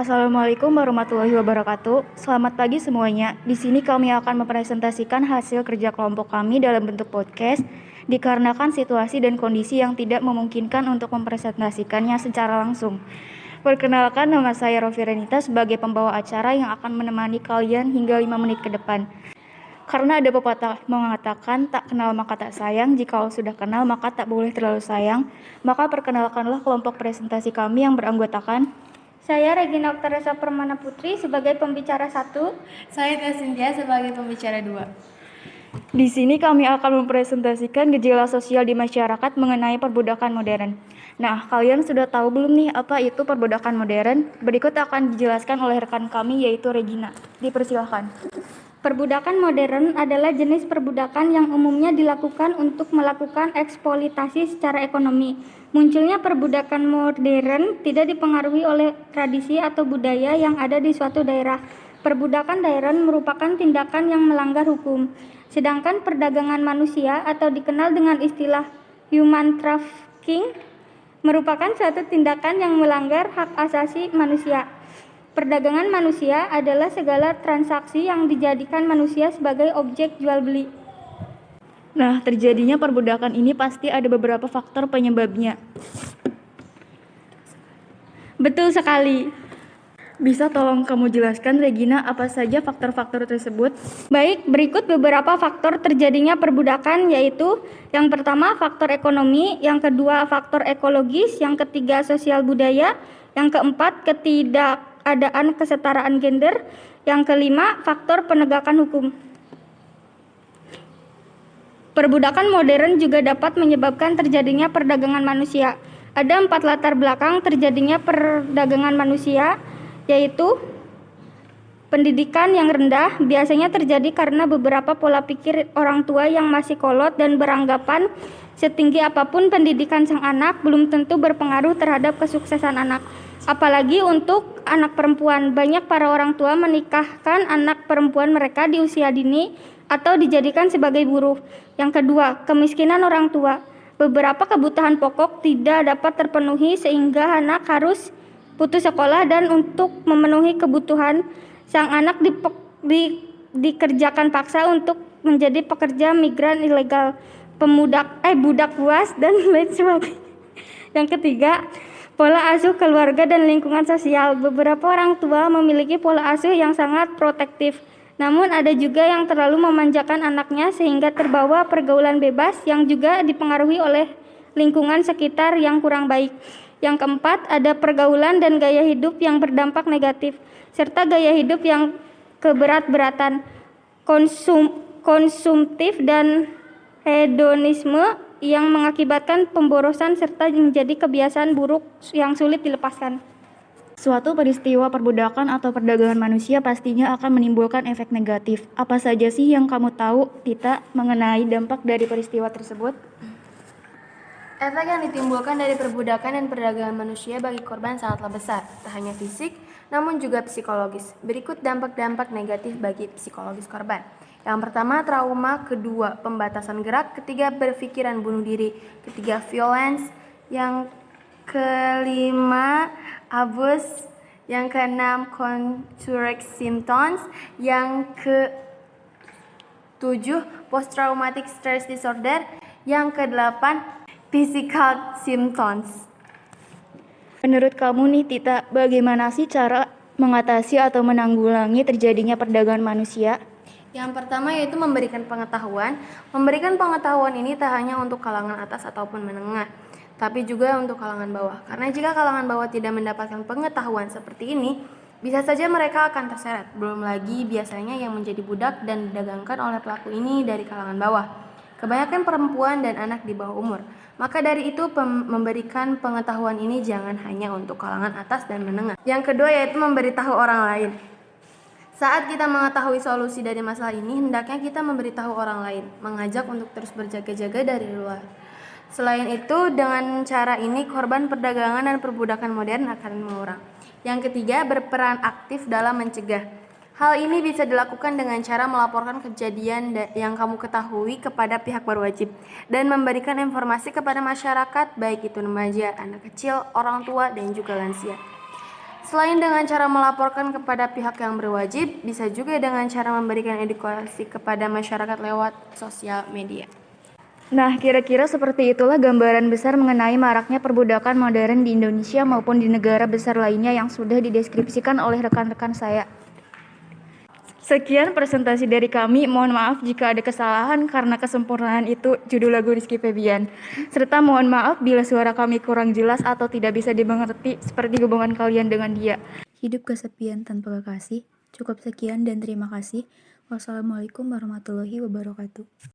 Assalamualaikum warahmatullahi wabarakatuh. Selamat pagi semuanya. Di sini kami akan mempresentasikan hasil kerja kelompok kami dalam bentuk podcast dikarenakan situasi dan kondisi yang tidak memungkinkan untuk mempresentasikannya secara langsung. Perkenalkan, nama saya Rofi Renita sebagai pembawa acara yang akan menemani kalian hingga 5 menit ke depan. Karena ada pepatah mengatakan tak kenal maka tak sayang, jika sudah kenal maka tak boleh terlalu sayang, maka perkenalkanlah kelompok presentasi kami yang beranggotakan Saya Regina Oktaresa Permana Putri sebagai pembicara 1. Saya Tia Cynthia sebagai pembicara 2. Di sini kami akan mempresentasikan gejala sosial di masyarakat mengenai perbudakan modern. Nah, kalian sudah tahu belum nih apa itu perbudakan modern? Berikut akan dijelaskan oleh rekan kami yaitu Regina. Dipersilahkan. Perbudakan modern adalah jenis perbudakan yang umumnya dilakukan untuk melakukan eksploitasi secara ekonomi. Munculnya perbudakan modern tidak dipengaruhi oleh tradisi atau budaya yang ada di suatu daerah. Perbudakan modern merupakan tindakan yang melanggar hukum. Sedangkan perdagangan manusia atau dikenal dengan istilah human trafficking merupakan suatu tindakan yang melanggar hak asasi manusia. Perdagangan manusia adalah segala transaksi yang dijadikan manusia sebagai objek jual beli. Nah, terjadinya perbudakan ini pasti ada beberapa faktor penyebabnya. Betul sekali. Bisa tolong kamu jelaskan, Regina, apa saja faktor-faktor tersebut? Baik, berikut beberapa faktor terjadinya perbudakan, yaitu yang pertama faktor ekonomi, yang kedua faktor ekologis, yang ketiga sosial budaya, yang keempat ketidakadaan kesetaraan gender, yang kelima faktor penegakan hukum. Perbudakan modern juga dapat menyebabkan terjadinya perdagangan manusia. Ada 4 latar belakang terjadinya perdagangan manusia, yaitu pendidikan yang rendah biasanya terjadi karena beberapa pola pikir orang tua yang masih kolot dan beranggapan setinggi apapun pendidikan sang anak belum tentu berpengaruh terhadap kesuksesan anak. Apalagi untuk anak perempuan, banyak para orang tua menikahkan anak perempuan mereka di usia dini atau dijadikan sebagai buruh. Yang kedua, kemiskinan orang tua. Beberapa kebutuhan pokok tidak dapat terpenuhi sehingga anak harus putus sekolah, dan untuk memenuhi kebutuhan sang anak dikerjakan paksa untuk menjadi pekerja migran ilegal, budak buas dan lain sebagainya. Yang ketiga, pola asuh keluarga dan lingkungan sosial. Beberapa orang tua memiliki pola asuh yang sangat protektif, namun ada juga yang terlalu memanjakan anaknya sehingga terbawa pergaulan bebas yang juga dipengaruhi oleh lingkungan sekitar yang kurang baik. Yang keempat, ada pergaulan dan gaya hidup yang berdampak negatif, serta gaya hidup yang keberat-beratan, konsumtif dan hedonisme yang mengakibatkan pemborosan serta menjadi kebiasaan buruk yang sulit dilepaskan. Suatu peristiwa perbudakan atau perdagangan manusia pastinya akan menimbulkan efek negatif. Apa saja sih yang kamu tahu, Tita, mengenai dampak dari peristiwa tersebut? Efek yang ditimbulkan dari perbudakan dan perdagangan manusia bagi korban sangatlah besar, tak hanya fisik, namun juga psikologis. Berikut dampak-dampak negatif bagi psikologis korban. Yang pertama, trauma. Kedua, pembatasan gerak. Ketiga, berpikiran bunuh diri. Ketiga, violence. Yang kelima, abuse. Yang keenam, contouric symptoms. Yang ketujuh, post-traumatic stress disorder. Yang kedelapan, physical symptoms. Menurut kamu nih, Tita, bagaimana sih cara mengatasi atau menanggulangi terjadinya perdagangan manusia? Yang pertama yaitu memberikan pengetahuan. Memberikan pengetahuan ini tak hanya untuk kalangan atas ataupun menengah, tapi juga untuk kalangan bawah. Karena jika kalangan bawah tidak mendapatkan pengetahuan seperti ini, bisa saja mereka akan terseret. Belum lagi biasanya yang menjadi budak dan didagangkan oleh pelaku ini dari kalangan bawah. Kebanyakan perempuan dan anak di bawah umur. Maka dari itu memberikan pengetahuan ini jangan hanya untuk kalangan atas dan menengah. Yang kedua yaitu memberitahu orang lain. Saat kita mengetahui solusi dari masalah ini, hendaknya kita memberitahu orang lain, mengajak untuk terus berjaga-jaga dari luar. Selain itu, dengan cara ini korban perdagangan dan perbudakan modern akan mengurang. Yang ketiga, berperan aktif dalam mencegah. Hal ini bisa dilakukan dengan cara melaporkan kejadian yang kamu ketahui kepada pihak berwajib dan memberikan informasi kepada masyarakat, baik itu remaja, anak kecil, orang tua, dan juga lansia. Selain dengan cara melaporkan kepada pihak yang berwajib, bisa juga dengan cara memberikan edukasi kepada masyarakat lewat sosial media. Nah, kira-kira seperti itulah gambaran besar mengenai maraknya perbudakan modern di Indonesia maupun di negara besar lainnya yang sudah dideskripsikan oleh rekan-rekan saya. Sekian presentasi dari kami, mohon maaf jika ada kesalahan karena kesempurnaan itu judul lagu Rizky Febian. Serta mohon maaf bila suara kami kurang jelas atau tidak bisa dimengerti seperti hubungan kalian dengan dia. Hidup kesepian tanpa kekasih. Cukup sekian dan terima kasih. Wassalamualaikum warahmatullahi wabarakatuh.